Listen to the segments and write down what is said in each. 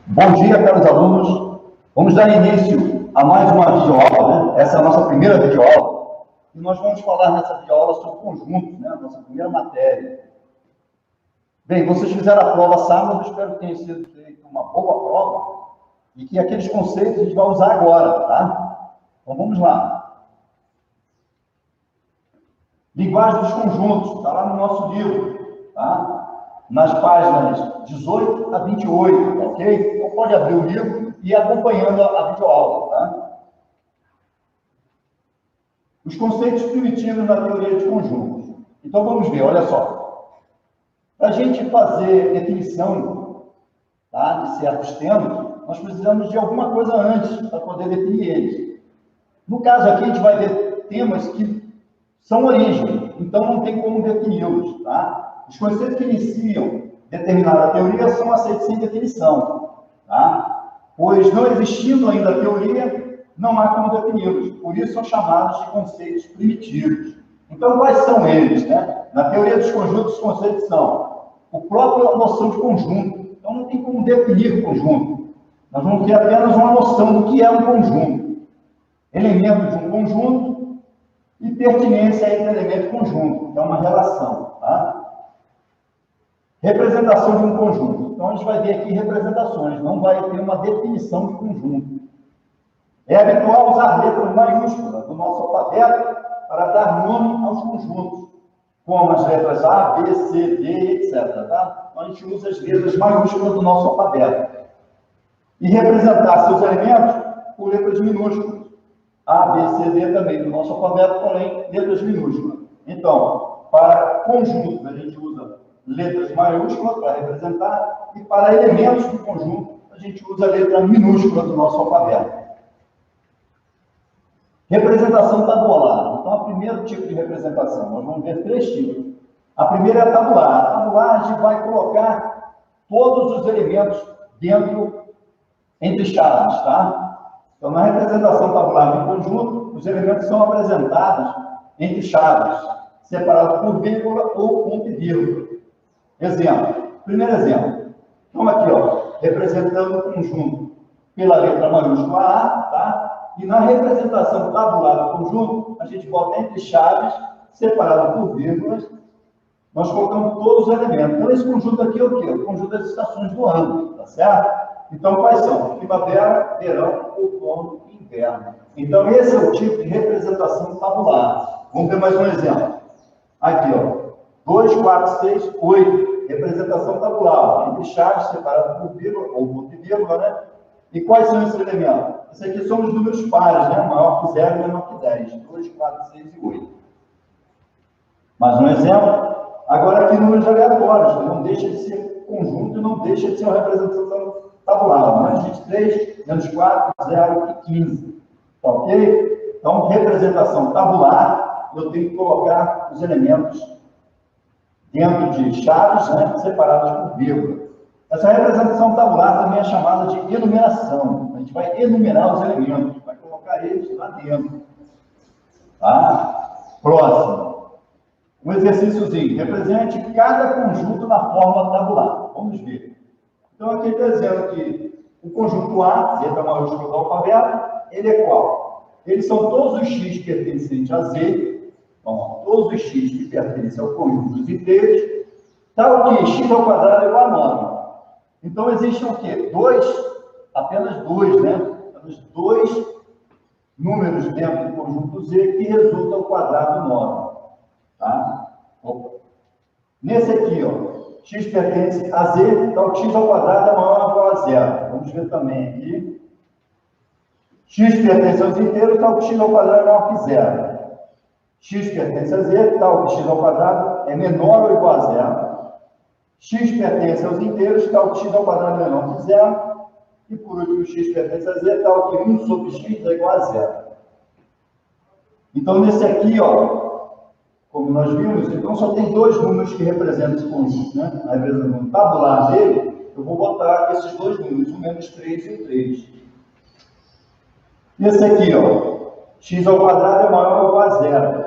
Bom dia, caros alunos. Vamos dar início a mais uma videoaula, né? Essa é a nossa primeira videoaula. E nós vamos falar nessa videoaula sobre conjuntos, né? Nossa primeira matéria. Bem, vocês fizeram a prova sábado, espero que tenha sido feita uma boa prova e que aqueles conceitos a gente vai usar agora, tá? Então vamos lá. Linguagem dos conjuntos, está lá no nosso livro, tá? Nas páginas 18 a 28, ok? Então pode abrir o livro e ir acompanhando a videoaula, tá? Os conceitos primitivos na teoria de conjuntos. Então vamos ver, olha só. Para a gente fazer definição, tá, de certos temas, nós precisamos de alguma coisa antes para poder definir eles. No caso aqui, a gente vai ver temas que são origem, então não tem como defini-los, tá? Os conceitos que iniciam determinada teoria são aceitos sem definição, tá? Pois não existindo ainda a teoria, não há como defini-los, por isso são chamados de conceitos primitivos. Então, quais são eles, né? Na teoria dos conjuntos, os conceitos são o próprio noção de conjunto, então não tem como definir o conjunto. Nós vamos ter apenas uma noção do que é um conjunto, elemento de um conjunto e pertinência entre elemento e conjunto, então é uma relação, tá? Representação de um conjunto. Então, a gente vai ver aqui representações, não vai ter uma definição de conjunto. É habitual usar letras maiúsculas do nosso alfabeto para dar nome aos conjuntos, como as letras A, B, C, D, etc. Tá? Então, a gente usa as letras maiúsculas do nosso alfabeto. E representar seus elementos por letras minúsculas. A, B, C, D também do nosso alfabeto, porém, letras minúsculas. Então, para conjuntos, a gente usa letras maiúsculas para representar, e para elementos do conjunto, a gente usa a letra minúscula do nosso alfabeto. Representação tabular. Então, o primeiro tipo de representação, nós vamos ver três tipos. A primeira é a tabular. A tabular, a gente vai colocar todos os elementos dentro, entre chaves, tá? Então, na representação tabular de conjunto, os elementos são apresentados entre chaves, separados por vírgula ou ponto e vírgula. Exemplo. Primeiro exemplo. Então, aqui, ó, representando o conjunto pela letra maiúscula A, tá? E na representação tabular do conjunto, a gente bota entre chaves, separado por vírgulas, nós colocamos todos os elementos. Então, esse conjunto aqui é o quê? O conjunto das estações do ano, tá certo? Então, quais são? Primavera, verão, outono e inverno. Então, esse é o tipo de representação tabular. Vamos ver mais um exemplo. Aqui, ó. 2, 4, 6, 8. Representação tabular. Entre chaves, separado por vírgula, ou ponto e vírgula, né? E quais são esses elementos? Esses aqui são os números pares, né? Maior que 0 e menor que 10. 2, 4, 6 e 8. Mais um exemplo. Agora aqui números aleatórios, que não deixa de ser conjunto e não deixa de ser uma representação tabular. Menos 23, menos 4, 0 e 15. Tá ok? Então, representação tabular, eu tenho que colocar os elementos dentro de chaves, né, separadas por vírgula. Essa representação tabular também é chamada de enumeração. A gente vai enumerar os elementos, vai colocar eles lá dentro. Tá? Próximo. Um exercíciozinho. Represente cada conjunto na forma tabular. Vamos ver. Então, aqui está dizendo que o conjunto A, letra maiúscula do alfabeto, ele é qual? Eles são todos os x pertencentes a Z. Então, todos os x que pertencem ao conjunto dos inteiros, tal que x ao quadrado é igual a 9. Então, existem o quê? Apenas dois, né? Apenas dois números dentro do conjunto Z que resultam ao quadrado 9. Tá? Nesse aqui, ó, x pertence a Z, então x ao quadrado é maior ou igual a 0. Vamos ver também aqui. X pertence aos inteiros, tal que x ao quadrado é maior que 0. X pertence a Z, tal que x ao quadrado é menor ou igual a 0. X pertence aos inteiros, tal que x ao quadrado é menor que 0. E por último, x pertence a Z, tal que 1 sobre x é igual a 0. Então, nesse aqui, ó, como nós vimos, então só tem dois números que representam esse conjunto, né? Às vezes, no tabular dele, eu vou botar esses dois números, o menos 3 e o 3. Esse aqui, ó, x ao quadrado é maior ou igual a 0.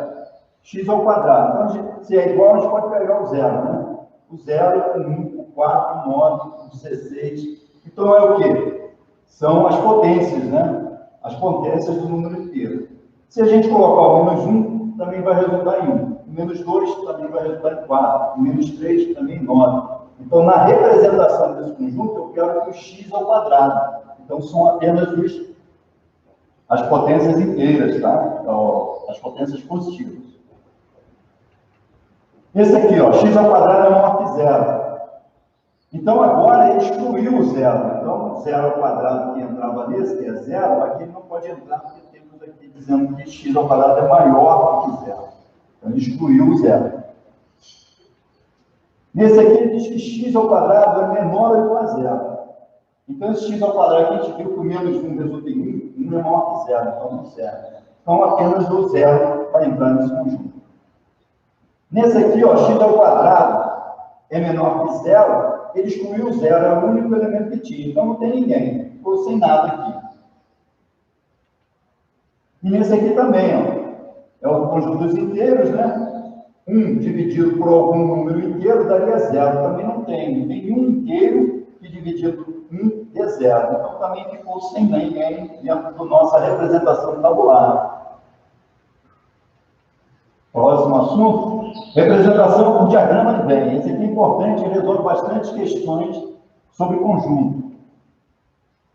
X ao quadrado. Então, se é igual, a gente pode pegar o 0, né? O 0, o 1, o 4, o 9, o 16 Então é o quê? São as potências, né? As potências do número inteiro. Se a gente colocar o menos 1, também vai resultar em 1. O menos 2 também vai resultar em 4. O menos 3 também em 9. Então, na representação desse conjunto, eu quero que o x ao quadrado. Então, são apenas as potências inteiras, tá? As potências positivas. Esse aqui, ó, x ao quadrado é maior que zero. Então, agora ele excluiu o zero. Então, zero ao quadrado que entrava nesse, que é zero, aqui ele não pode entrar, porque temos aqui dizendo que x ao quadrado é maior que zero. Então, ele excluiu o zero. Nesse aqui, ele diz que x ao quadrado é menor ou igual a zero. Então, esse x ao quadrado que a gente viu que o menos 1 resulta em 1, 1 é maior que zero, então não serve. Então, apenas o zero vai entrar nesse conjunto. Nesse aqui, ó, x ao quadrado é menor que zero, ele excluiu o zero, é o único elemento que tinha. Então, não tem ninguém, ficou sem nada aqui. E nesse aqui também, ó, é o conjunto dos inteiros, né? 1 dividido por algum número inteiro daria zero. Também não tem nenhum inteiro que dividido 1 dê zero. Então, também ficou sem ninguém dentro da nossa representação tabular. Próximo assunto. Representação por diagrama de Venn. Esse aqui é importante e resolve bastante questões sobre conjunto.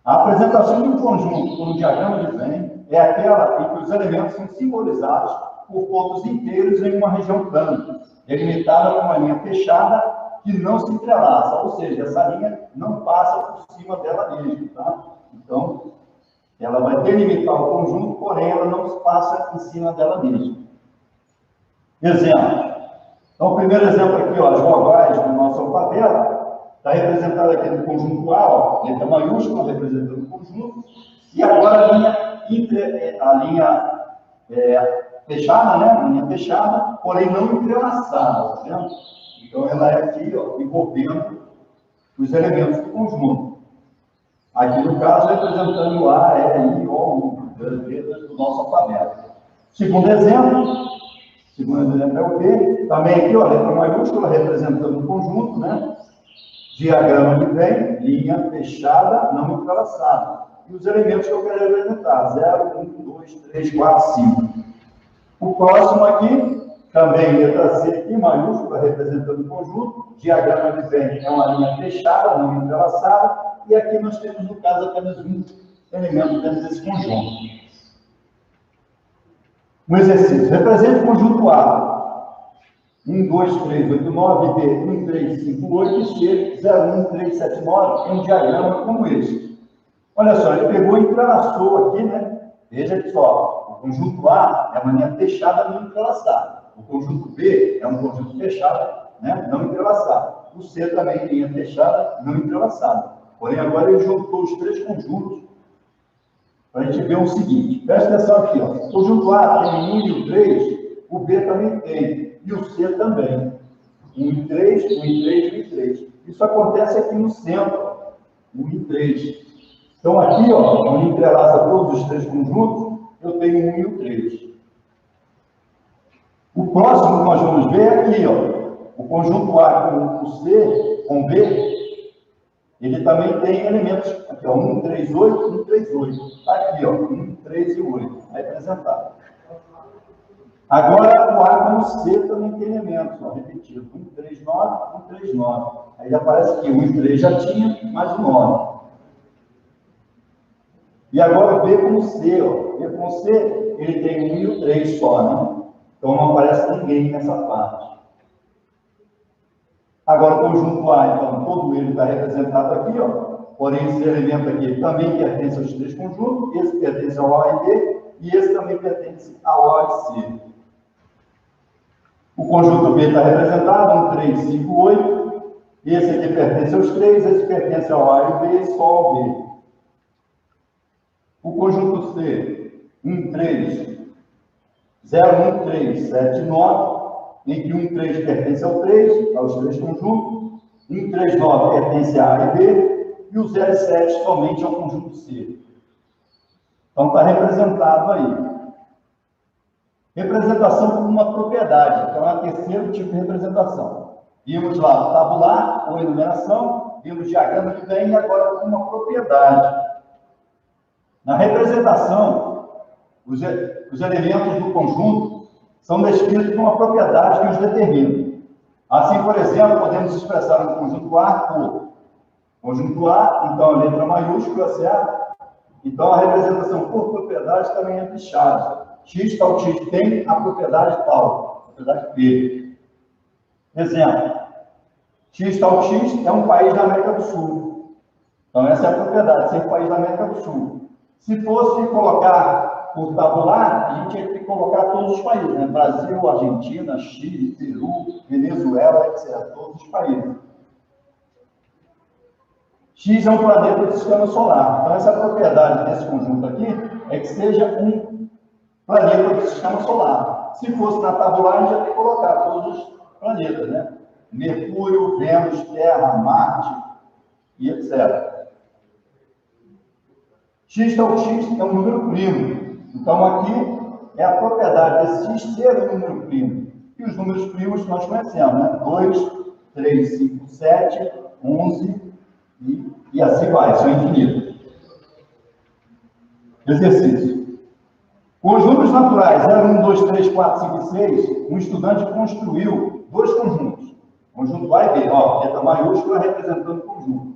A apresentação de um conjunto por um diagrama de Venn é aquela em que os elementos são simbolizados por pontos inteiros em uma região plana, delimitada por uma linha fechada que não se entrelaça, ou seja, essa linha não passa por cima dela mesma, tá? Então, ela vai delimitar o conjunto, porém ela não passa em cima dela mesma. Exemplo. Então, o primeiro exemplo aqui, ó, as vogais do nosso alfabeto, está representado aqui no conjunto A, ó, letra maiúscula representando o conjunto, e agora a linha fechada, né? A linha fechada, porém não entrelaçada, tá vendo? Então, ela é aqui, ó, envolvendo os elementos do conjunto. Aqui, no caso, representando o A, E, I, O, U, das letras do nosso alfabeto. Segundo exemplo é o B. Também aqui, ó, letra maiúscula representando o conjunto, né? Diagrama de Venn, linha fechada, não entrelaçada. E os elementos que eu quero representar: 0, 1, 2, 3, 4, 5. O próximo aqui, também letra C aqui, maiúscula, representando o conjunto. Diagrama de Venn é uma linha fechada, não entrelaçada. E aqui nós temos, no caso, apenas um elemento dentro desse conjunto. Um exercício. Represente o conjunto A. 1, 2, 3, 8, 9, B, 1, 3, 5, 8, e C, 0, 1, 3, 7, 9, é um diagrama como esse. Olha só, ele pegou e entrelaçou aqui, né? Veja que só, o conjunto A é uma linha fechada não entrelaçada. O conjunto B é um conjunto fechado, né? Não entrelaçado. O C também é linha fechada, não entrelaçada. Porém, agora ele juntou os três conjuntos para a gente ver o seguinte. Presta atenção aqui, ó. O conjunto A tem 1 e o 3, o B também tem. E o C também. 1 e 3, 1 e 3, 1 e 3. Isso acontece aqui no centro. 1 e 3. Então, aqui, ó, onde entrelaça todos os três conjuntos, eu tenho 1 e o 3. O próximo que nós vamos ver é aqui, ó. O conjunto A com o C, com o B, ele também tem elementos. Aqui, ó, 1, 3, 8, 1, 3, 8. Está aqui, ó, 1, 3 e 8. Representado. Agora, o A com o C também tem elementos, ó, repetido. 1, 3, 9, 1, 3, 9. Aí aparece que 1 e 3 já tinha, mais o 9. E agora o B com o C, ó. B com o C, ele tem 1 e o 3 só, né? Então não aparece ninguém nessa parte. Agora o conjunto A, então, todo ele está representado aqui, ó. Porém, esse elemento aqui também pertence aos três conjuntos. Esse pertence ao A e B, e esse também pertence ao A e C. O conjunto B está representado, 1, 3, 5, 8. Esse aqui pertence aos três, esse pertence ao A e o B, só ao B. O conjunto C, 1, 3, 0, 1, 3, 7, 9, em que 1, 3 pertence ao 3, aos três conjuntos, 1, 3, 9 pertence a A e B, e o 0 e 7 somente ao conjunto C. Então, está representado aí. Representação como uma propriedade, então é o terceiro tipo de representação. Vimos lá tabular ou enumeração, pelo diagrama de Venn e agora com uma propriedade. Na representação, os elementos do conjunto são descritos por uma propriedade que os determina. Assim, por exemplo, podemos expressar um conjunto A por conjunto A, então a letra maiúscula, certo? Então a representação por propriedade também é de chaves. X tal X tem a propriedade tal, propriedade P. Exemplo, X tal X é um país da América do Sul. Então essa é a propriedade, ser um país da América do Sul. Se fosse colocar por tabular, a gente tinha que colocar todos os países, né? Brasil, Argentina, Chile, Peru, Venezuela, etc. Todos os países. X é um planeta do sistema solar. Então, essa propriedade desse conjunto aqui é que seja um planeta do sistema solar. Se fosse na tabular, a gente ia ter que colocar todos os planetas, né? Mercúrio, Vênus, Terra, Marte e etc. X tal X é um número primo. Então, aqui é a propriedade desse X ser um número primo. E os números primos nós conhecemos, né? 2, 3, 5, 7, 11 e assim vai, são infinitos. Exercício. Com os números naturais 0, 1, 2, 3, 4, 5 e 6, um estudante construiu dois conjuntos. Conjunto A e B, ó, letra maiúscula representando o conjunto.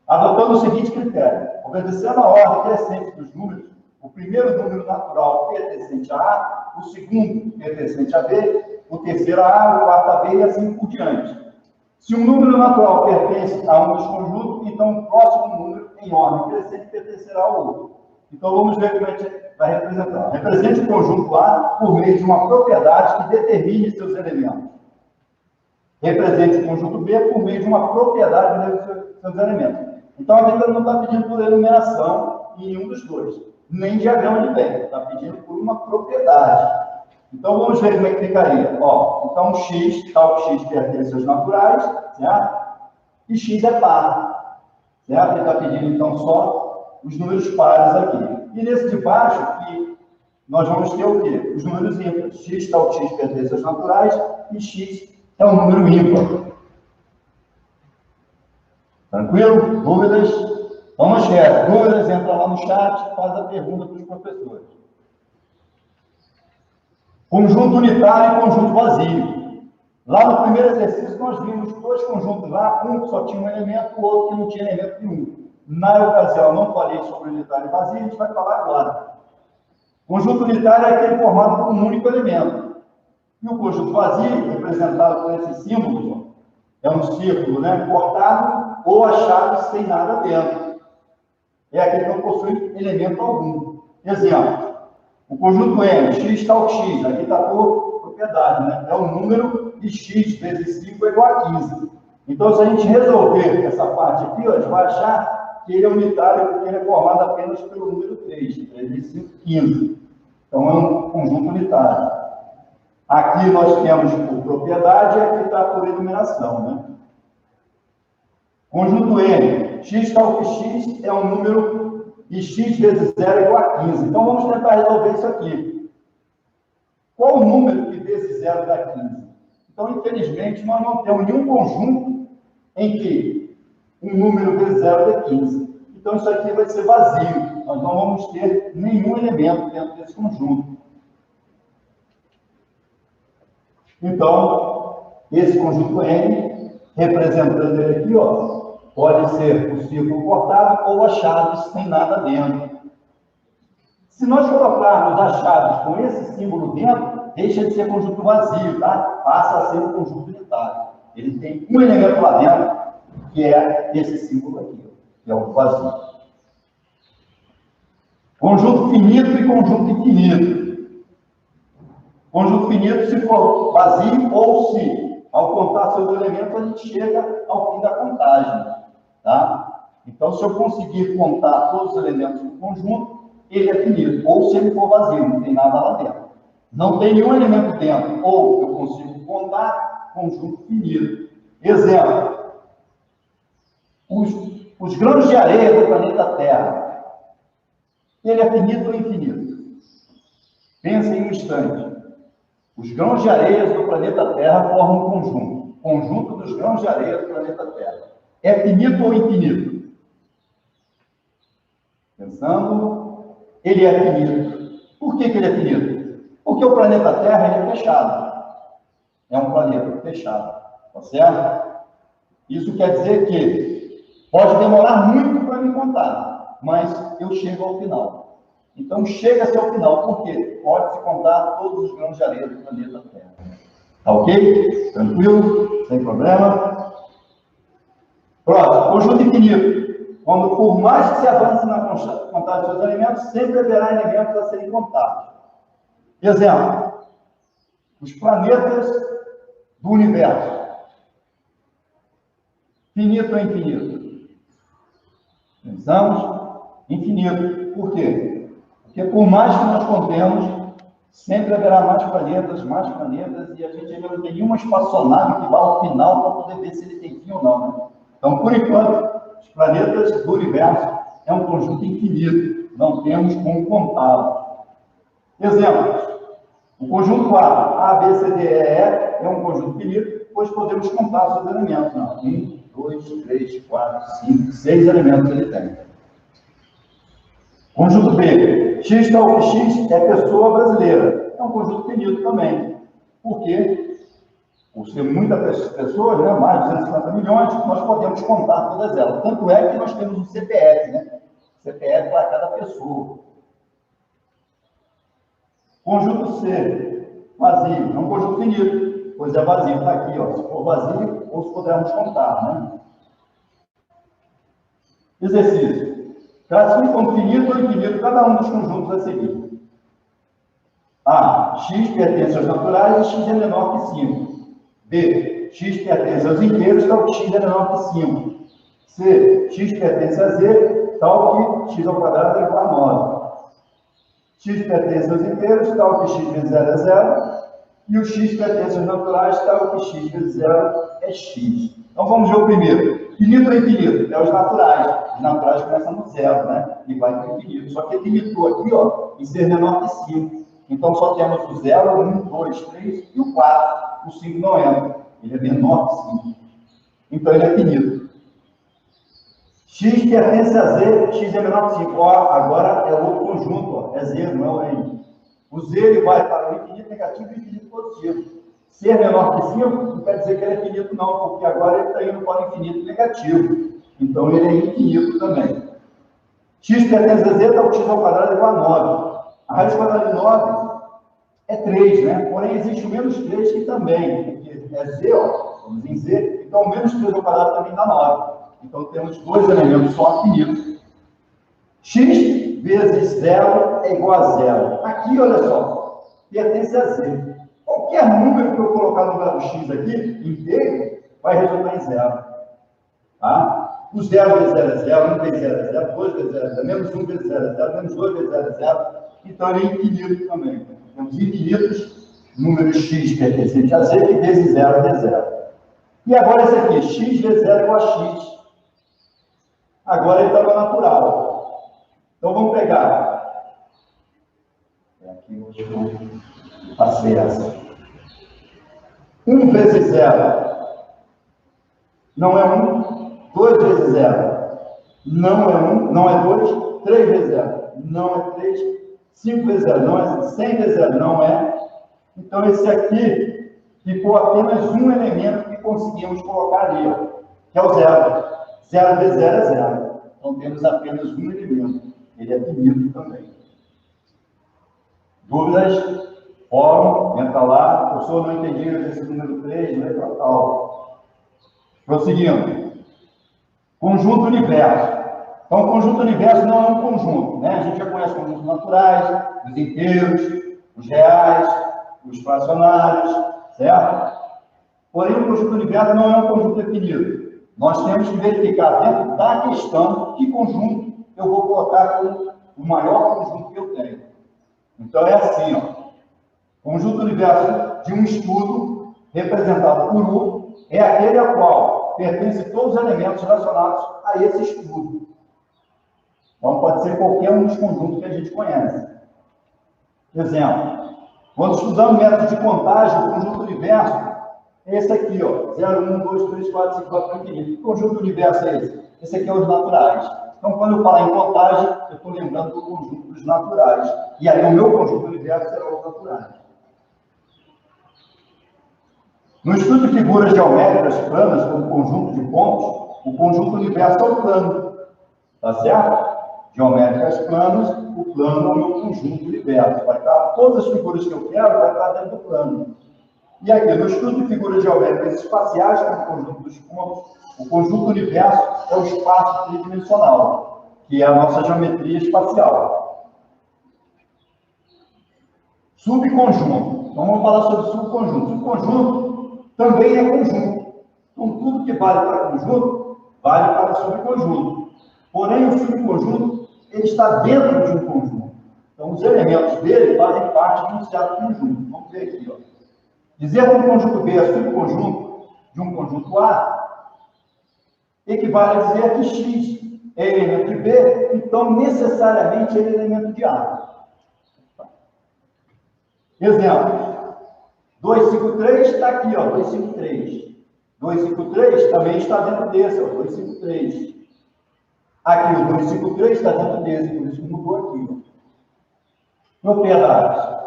Adotando o seguinte critério: obedecendo a ordem crescente dos números, o primeiro número natural pertencente a A, o segundo pertencente a B, o terceiro a A, o quarto a B e assim por diante. Se um número natural pertence a um dos conjuntos, então o próximo número em ordem crescente pertencerá ao outro. Então vamos ver como a gente vai representar. Represente o conjunto A por meio de uma propriedade que determine seus elementos. Represente o conjunto B por meio de uma propriedade de seus elementos. Então a gente não está pedindo por enumeração em nenhum dos dois, nem diagrama de Venn, está pedindo por uma propriedade. Então vamos ver como é que ficaria. Ó, então X, tal X pertence aos naturais, certo? E X é par, certo? Ele está pedindo então só os números pares aqui. E nesse de baixo aqui, nós vamos ter o quê? Os números ímpares. X, tal X pertence aos naturais e X é um número ímpar. Tranquilo? Dúvidas? Então não esquece. Dúvidas, entra lá no chat, faz a pergunta para os professores. Conjunto unitário e conjunto vazio. Lá no primeiro exercício, nós vimos dois conjuntos lá, um que só tinha um elemento, o outro que não tinha elemento nenhum. Na ocasião, não falei sobre unitário e vazio, a gente vai falar agora. Conjunto unitário é aquele formado por um único elemento. E o conjunto vazio, representado por esses símbolos, é um círculo, né, cortado ou achado sem nada dentro. É aquele que não possui elemento algum. Exemplo. O conjunto M, x tal x, aqui está por propriedade, né? É um número e x vezes 5 é igual a 15. Então, se a gente resolver essa parte aqui, ó, a gente vai achar que ele é unitário, porque ele é formado apenas pelo número 3, 3 vezes 5, 15. Então, é um conjunto unitário. Aqui nós temos por propriedade e aqui está por enumeração, né? Conjunto M, x tal que x é um número e x vezes 0 é igual a 15. Então, vamos tentar resolver isso aqui. Qual o número que vezes 0 dá 15? Então, infelizmente, nós não temos nenhum conjunto em que um número vezes 0 dê 15. Então, isso aqui vai ser vazio. Nós não vamos ter nenhum elemento dentro desse conjunto. Então, esse conjunto N, representando ele aqui, ó, pode ser o círculo cortado ou as chaves sem nada dentro. Se nós colocarmos as chaves com esse símbolo dentro, deixa de ser conjunto vazio, tá? Passa a ser um conjunto unitário. Ele tem um elemento lá dentro, que é esse símbolo aqui, que é o vazio. Conjunto finito e conjunto infinito. Conjunto finito se for vazio ou se, ao contar seus elementos, a gente chega ao fim da contagem. Tá? Então, se eu conseguir contar todos os elementos do conjunto, ele é finito. Ou se ele for vazio, não tem nada lá dentro. Não tem nenhum elemento dentro. Ou eu consigo contar conjunto finito. Exemplo. Os grãos de areia do planeta Terra. Ele é finito ou infinito? Pensem um instante. Os grãos de areia do planeta Terra formam um conjunto. Conjunto dos grãos de areia do planeta Terra. é finito ou infinito? Pensando, ele é finito. Por que ele é finito? Porque o planeta Terra ele é fechado. É um planeta fechado. Tá certo? Isso quer dizer que pode demorar muito para me contar, mas eu chego ao final. Então, chega-se ao final, porque pode-se contar todos os grãos de areia do planeta Terra. Tá ok? Tranquilo? Sem problema? Próximo, conjunto infinito. Quando, por mais que se avance na contagem dos seus elementos, sempre haverá elementos a serem contados. Exemplo, os planetas do universo. Finito ou infinito? Pensamos? Infinito. Por quê? Porque por mais que nós contemos, sempre haverá mais planetas, e a gente ainda não tem nenhuma espaçonave que vá ao final para poder ver se ele tem fim ou não. Né? Então, por enquanto, os planetas do universo é um conjunto infinito. Não temos como contá-lo. Exemplos. O conjunto 4, A, B, C, D, E, é um conjunto finito, pois podemos contar seus elementos. Não. 1, 2, 3, 4, 5, 6 elementos ele tem. Conjunto B, X tal que X é pessoa brasileira. É um conjunto finito também. Por quê? Por ser muitas pessoas, né, mais de 250 milhões, nós podemos contar todas elas. Tanto é que nós temos um CPF, né? CPF para cada pessoa. Conjunto C, vazio. É um conjunto finito, pois é vazio. Está aqui, ó. Se for vazio, ou se pudermos contar, né? Exercício. Classifique como finito ou infinito cada um dos conjuntos a seguir. A. X pertence aos naturais e X é menor que 5. B. X pertence aos inteiros, tal que X é menor que 5. C. X pertence a Z, tal que X ao quadrado é igual a 9. X pertence aos inteiros, tal que X vezes 0 é 0. E o X pertence aos naturais, tal que X vezes 0 é X. Então vamos ver o primeiro. Finito ou infinito? É os naturais. Os naturais começam no 0, né? E vai para o infinito. Só que ele limitou aqui, ó, em ser menor que 5. Então só temos o 0, 1, 2, 3 e o 4. O 5 não entra. Ele é menor que 5. Então ele é finito. X pertence a Z, X é menor que 5. Ó, agora é outro conjunto, ó. É Z, não é o N. O Z ele vai para o infinito negativo e o infinito positivo. Ser menor que 5 não quer dizer que ele é finito, não, porque agora ele está indo para o infinito negativo. Então ele é infinito também. X pertence a Z, então o X ao quadrado é igual a 9. A raiz quadrada de 9 é 3, né? Porém existe o menos 3 que também, porque é Z, ó, vamos em Z, então o menos 3 ao quadrado também dá 9. Então temos dois elementos só finitos. X vezes 0 é igual a 0. Aqui, olha só, pertence a Z. Qualquer número que eu colocar no lugar do X aqui, inteiro, vai resultar em 0. Tá? O 0 vezes 0 é 0, 1 vezes 0 é 0, 2 vezes 0 é 0, menos 1 vezes 0 é 0, menos 2 vezes 0 é 0. Então ele é infinito também. Temos infinitos números X pertencentes a Z, que vezes 0 é 0. E agora esse aqui, X vezes 0 é igual a X. Agora ele está no natural. Então vamos pegar. Aqui hoje eu passei essa. 1 vezes 0 não é 1. 2 vezes 0 não é 1, não é 2. 3 vezes 0 não é 3. 5 vezes 0 não é 100 vezes 0 não é. Então esse aqui ficou apenas um elemento que conseguimos colocar ali, ó, que é o 0. 0 vezes 0 é 0. Então temos apenas um elemento. Ele é finito também. Dúvidas? Fórum, entra lá. Professor, não entendi o exercício número 3, letra tal. Prosseguindo. Conjunto universo. Então, o conjunto universo não é um conjunto, né? A gente já conhece conjuntos naturais, os inteiros, os reais, os fracionários, certo? Porém, o conjunto universo não é um conjunto definido. Nós temos que verificar dentro da questão que conjunto eu vou colocar como o maior conjunto que eu tenho. Então, é assim, ó. Conjunto universo de um estudo, representado por U, é aquele ao qual pertencem todos os elementos relacionados a esse estudo. Então, pode ser qualquer um dos conjuntos que a gente conhece. Exemplo, quando estudamos métodos de contagem, o conjunto universo é esse aqui, ó, 0, 1, 2, 3, 4, 5, 6, 7, 8, 9, 10. Que conjunto do universo é esse? Esse aqui é os naturais. Então, quando eu falar em contagem, eu estou lembrando do conjunto dos naturais. E aí, o meu conjunto do universo será os naturais. No estudo de figuras geométricas planas, como conjunto de pontos, o conjunto do universo é o plano. Tá certo? Geométricas planas, o plano é o meu conjunto do universo. Vai estar, todas as figuras que eu quero, vai estar dentro do plano. E aqui, no estudo de figuras geométricas espaciais, como o conjunto dos pontos, o conjunto do universo é o espaço tridimensional, que é a nossa geometria espacial. Subconjunto. Então, vamos falar sobre subconjunto. Subconjunto também é conjunto. Então, tudo que vale para conjunto, vale para subconjunto. Porém, o subconjunto, ele está dentro de um conjunto. Então, os elementos dele fazem parte de um certo conjunto. Vamos ver aqui, ó. Dizer que um conjunto B é subconjunto de um conjunto A equivale a dizer que X é elemento de B, então necessariamente ele é elemento de A. Exemplo: 253 está aqui, ó, 253. 253 também está dentro desse, ó, 253. Aqui o 253 está dentro desse, por isso que mudou aqui, ó. Propriedades.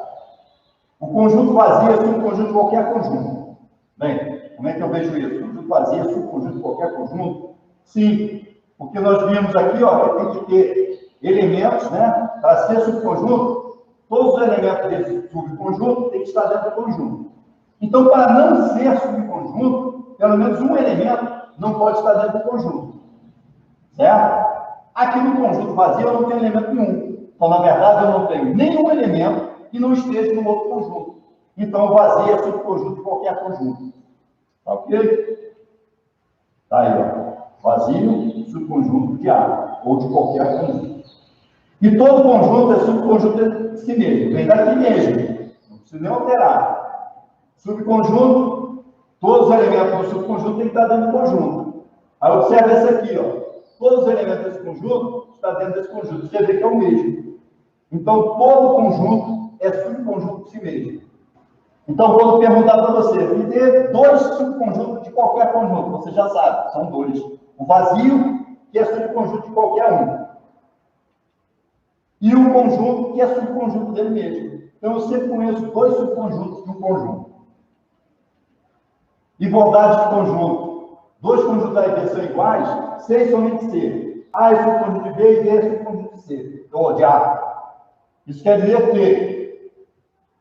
O conjunto vazio é subconjunto de qualquer conjunto. Bem, como é que eu vejo isso? O conjunto vazio é subconjunto de qualquer conjunto? Sim, porque nós vimos aqui, ó, que tem que ter elementos, né? Para ser subconjunto, todos os elementos desse subconjunto têm que estar dentro do conjunto. Então, para não ser subconjunto, pelo menos um elemento não pode estar dentro do conjunto. Certo? Aqui no conjunto vazio eu não tenho elemento nenhum. Então, na verdade, eu não tenho nenhum elemento que não esteja no outro conjunto. Então, o vazio é subconjunto de qualquer conjunto. Tá ok? Tá aí, ó. Vazio, subconjunto de A, ou de qualquer conjunto. E todo conjunto é subconjunto de si mesmo. Vem daqui mesmo. Não precisa nem alterar. Subconjunto, todos os elementos do subconjunto têm que estar dentro do conjunto. Aí observa esse aqui, ó. Todos os elementos desse conjunto estão dentro desse conjunto. Você vê que é o mesmo. Então, todo conjunto é subconjunto de si mesmo. Então, quando perguntar para você, me dê dois subconjuntos de qualquer conjunto, você já sabe, são dois. O vazio, que é subconjunto de qualquer um. E o conjunto, que é subconjunto dele mesmo. Então, eu sempre conheço dois subconjuntos de um conjunto. Igualdade de conjunto. Dois conjuntos A e B são iguais, C é somente C. A é subconjunto de B e B é subconjunto de C. Ou de A. Isso quer dizer que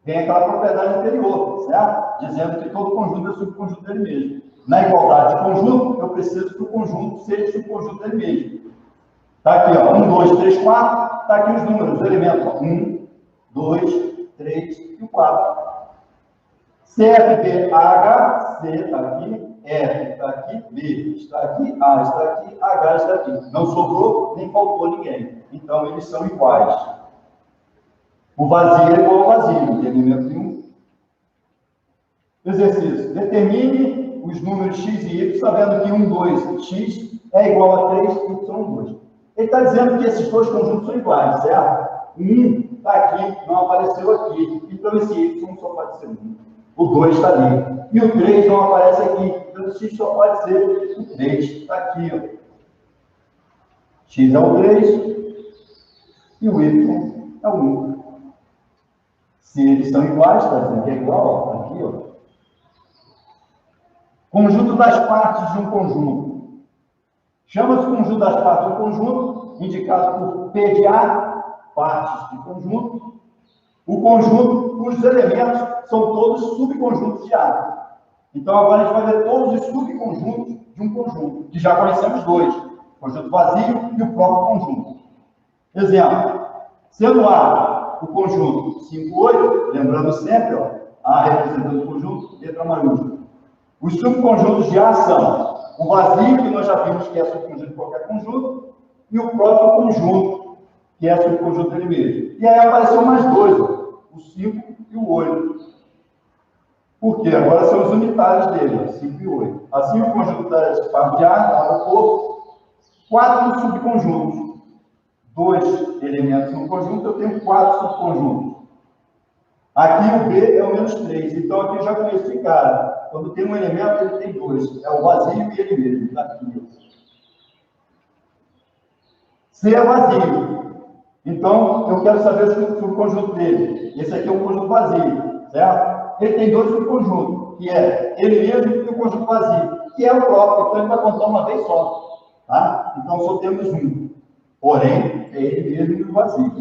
tem aquela propriedade anterior, certo? Dizendo que todo conjunto é subconjunto dele mesmo. Na igualdade de conjunto, eu preciso que o conjunto seja subconjunto dele mesmo. Está aqui, ó, 1, 2, 3, 4. Está aqui os números, os elementos. Ó, 1, 2, 3 e 4. C, F, B, H, C está aqui, F está aqui, B está aqui, A está aqui, H está aqui. Não sobrou, nem faltou ninguém. Então, eles são iguais. O vazio é igual ao vazio, não tem elemento nenhum. Exercício. Determine os números x e y, sabendo que 1, 2, x é igual a 3, y, 2. Ele está dizendo que esses dois conjuntos são iguais, certo? O 1 está aqui, não apareceu aqui. Então, esse y só pode ser 1. O 2 está ali. E o 3 não aparece aqui. Então, o x só pode ser o 3. Está aqui, ó. X é o 3 e o y é o 1. Se eles são iguais, está dizendo que é igual, ó, tá aqui, ó. Conjunto das partes de um conjunto. Chama-se conjunto das partes de um conjunto, indicado por P de A, partes de conjunto. O conjunto cujos elementos são todos subconjuntos de A. Então, agora a gente vai ver todos os subconjuntos de um conjunto, que já conhecemos dois: o conjunto vazio e o próprio conjunto. Exemplo: sendo A o conjunto 5, 8, lembrando sempre, ó, A representando o conjunto, letra maiúscula. Os subconjuntos de A são o vazio, que nós já vimos que é subconjunto de qualquer conjunto, e o próprio conjunto, que é subconjunto dele mesmo. E aí apareceu mais dois, ó, o 5 e o 8. Por quê? Agora são os unitários dele, ó, 5 e 8. Assim, o conjunto das partes de A, lá no corpo, 4 subconjuntos. 2 elementos no conjunto, eu tenho 4 subconjuntos. Aqui o B é o menos 3. Então, aqui eu já conheço de cara. Quando tem um elemento, ele tem 2. É o vazio e ele mesmo. Aqui. C é vazio. Então, eu quero saber o subconjunto dele. Esse aqui é um conjunto vazio, certo? Ele tem 2 subconjuntos, que é ele mesmo e o conjunto vazio, que é o próprio. Então, ele vai contar uma vez só. Tá? Então, só temos um. Porém, é ele mesmo e o vazio.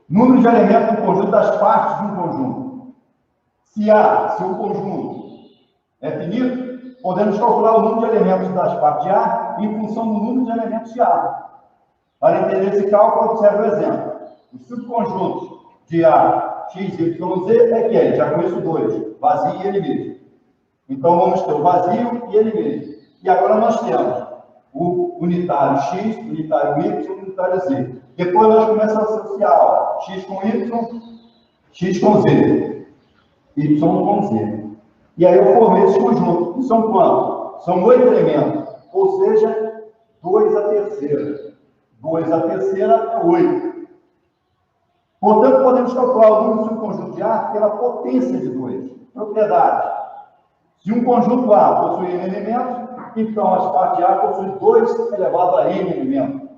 Número de elementos do conjunto das partes de um conjunto. Se um conjunto é finito, podemos calcular o número de elementos das partes de A em função do número de elementos de A. Para entender esse cálculo, observe o exemplo. Os subconjuntos de A, X, Y, Z é que já conheço 2, vazio e ele mesmo. Então, vamos ter o vazio e ele mesmo. E agora nós temos o unitário X, unitário Y, unitário Z. Depois nós começamos a associar X com Y, X com Z, Y com Z. E aí eu formei esse conjunto. E são quantos? São 8 elementos, ou seja, 2 a terceira. 2 a terceira é 8. Portanto, podemos calcular o número do subconjunto de A pela potência de 2. Propriedade. Se um conjunto A possui N elementos, então as partes de A possuem 2 elevado a N elementos.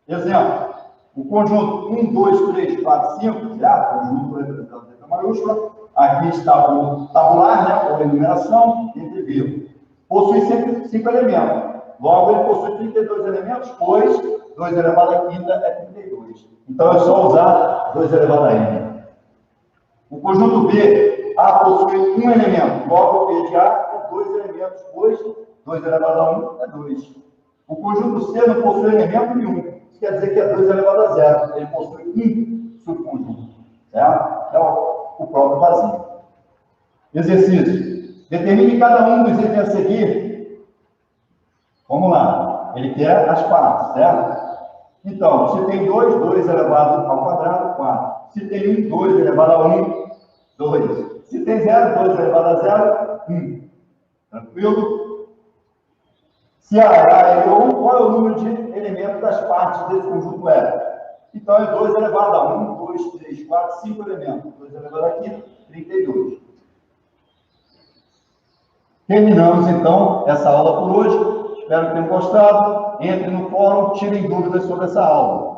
Exemplo. O conjunto 1, 2, 3, 4, 5, certo? Conjunto representado por letra maiúscula. Aqui está o tabular, né? Ou enumeração, entre vírgulas. Possui sempre 5 elementos. Logo, ele possui 32 elementos, pois 2 elevado a quinta é 32. Então, é só usar 2 elevado a n. O conjunto B, A possui um elemento. Logo, o B de A é 2 elementos, pois 2 elevado a 1 é 2. O conjunto C não possui elemento nenhum. Isso quer dizer que é 2 elevado a 0. Ele possui um subconjunto. Certo? É o próprio vazio. Exercício. Determine cada um dos itens a seguir. Vamos lá. Ele quer as partes, certo? Então, se tem 2, 2 elevado ao quadrado, 4. Se tem 1, 2 elevado a 1, 2. Se tem 0, 2 elevado a 0, 1. Tranquilo? Se A é 1, qual é o número de elementos das partes desse conjunto E? Então, é 2 elevado a 1, 2, 3, 4, 5 elementos. 2 elevado a 5, 32. Terminamos, então, essa aula por hoje. Espero que tenham gostado. Entre no fórum, tirem dúvidas sobre essa aula.